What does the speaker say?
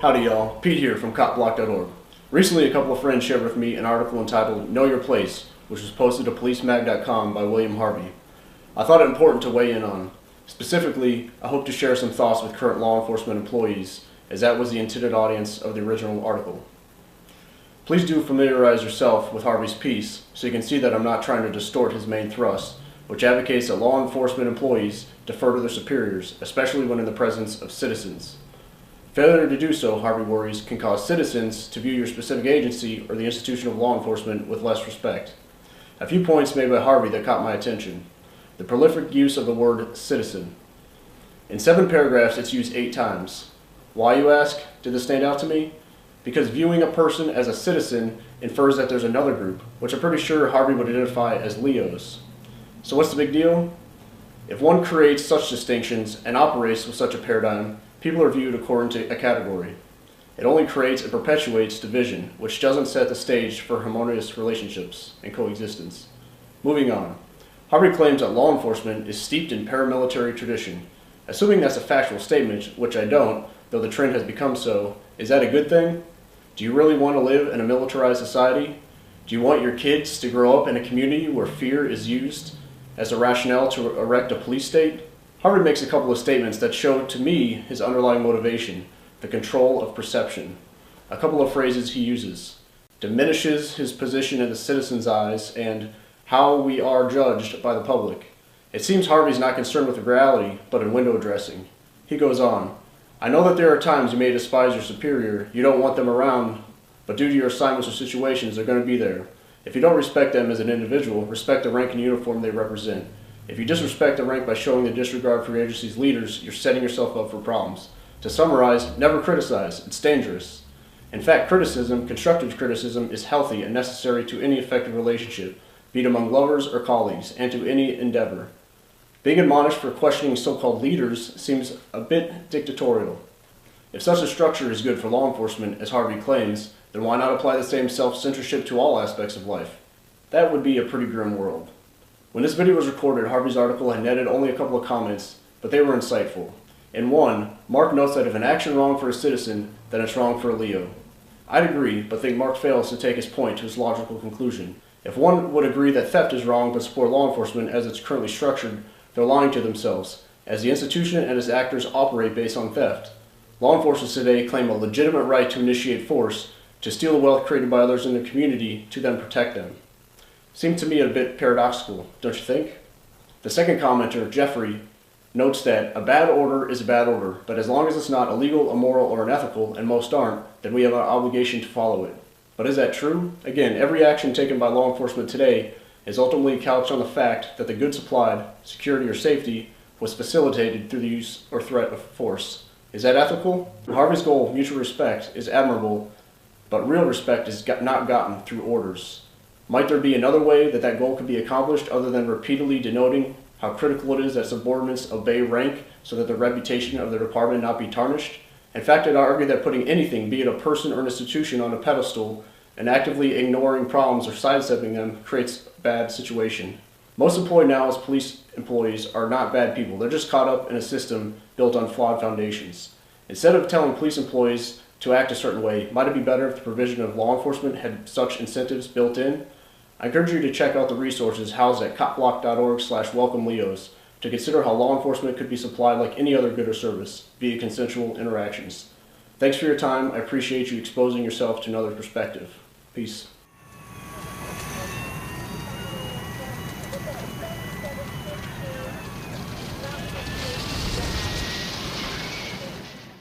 Howdy y'all, Pete here from copblock.org. Recently a couple of friends shared with me an article entitled Know Your Place, which was posted to policemag.com by William Harvey. I thought it important to weigh in on. Specifically, I hope to share some thoughts with current law enforcement employees, as that was the intended audience of the original article. Please do familiarize yourself with Harvey's piece so you can see that I'm not trying to distort his main thrust, which advocates that law enforcement employees defer to their superiors, especially when in the presence of citizens. Failure to do so, Harvey worries, can cause citizens to view your specific agency or the institution of law enforcement with less respect. A few points made by Harvey that caught my attention. The prolific use of the word citizen. In 7 paragraphs, it's used 8 times. Why, you ask? Did this stand out to me? Because viewing a person as a citizen infers that there's another group, which I'm pretty sure Harvey would identify as Leos. So what's the big deal? If one creates such distinctions and operates with such a paradigm, people are viewed according to a category. It only creates and perpetuates division, which doesn't set the stage for harmonious relationships and coexistence. Moving on. Harvey claims that law enforcement is steeped in paramilitary tradition. Assuming that's a factual statement, which I don't, though the trend has become so, is that a good thing? Do you really want to live in a militarized society? Do you want your kids to grow up in a community where fear is used as a rationale to erect a police state? Harvey makes a couple of statements that show to me his underlying motivation, the control of perception. A couple of phrases he uses: diminishes his position in the citizens' eyes, and how we are judged by the public. It seems Harvey's not concerned with reality, but in window dressing. He goes on, I know that there are times you may despise your superior, you don't want them around, but due to your assignments or situations, they're going to be there. If you don't respect them as an individual, respect the rank and uniform they represent. If you disrespect the rank by showing the disregard for your agency's leaders, you're setting yourself up for problems. To summarize, never criticize. It's dangerous. In fact, criticism, constructive criticism, is healthy and necessary to any effective relationship, be it among lovers or colleagues, and to any endeavor. Being admonished for questioning so-called leaders seems a bit dictatorial. If such a structure is good for law enforcement, as Harvey claims, then why not apply the same self-censorship to all aspects of life? That would be a pretty grim world. When this video was recorded, Harvey's article had netted only a couple of comments, but they were insightful. In one, Mark notes that if an action wrong for a citizen, then it's wrong for a Leo. I'd agree, but think Mark fails to take his point to his logical conclusion. If one would agree that theft is wrong but support law enforcement as it's currently structured, they're lying to themselves, as the institution and its actors operate based on theft. Law enforcement today claim a legitimate right to initiate force, to steal the wealth created by others in the community, to then protect them. Seems to me a bit paradoxical, don't you think? The second commenter, Jeffrey, notes that a bad order is a bad order, but as long as it's not illegal, immoral, or unethical, and most aren't, then we have an obligation to follow it. But is that true? Again, every action taken by law enforcement today is ultimately couched on the fact that the good supplied, security or safety, was facilitated through the use or threat of force. Is that ethical? Harvey's goal, mutual respect, is admirable, but real respect is not gotten through orders. Might there be another way that that goal could be accomplished other than repeatedly denoting how critical it is that subordinates obey rank so that the reputation of the department not be tarnished? In fact, I'd argue that putting anything, be it a person or an institution, on a pedestal and actively ignoring problems or sidestepping them creates a bad situation. Most employed now as police employees are not bad people. They're just caught up in a system built on flawed foundations. Instead of telling police employees to act a certain way, might it be better if the provision of law enforcement had such incentives built in? I encourage you to check out the resources housed at copblock.org/welcomeleos to consider how law enforcement could be supplied like any other good or service, via consensual interactions. Thanks for your time. I appreciate you exposing yourself to another perspective. Peace.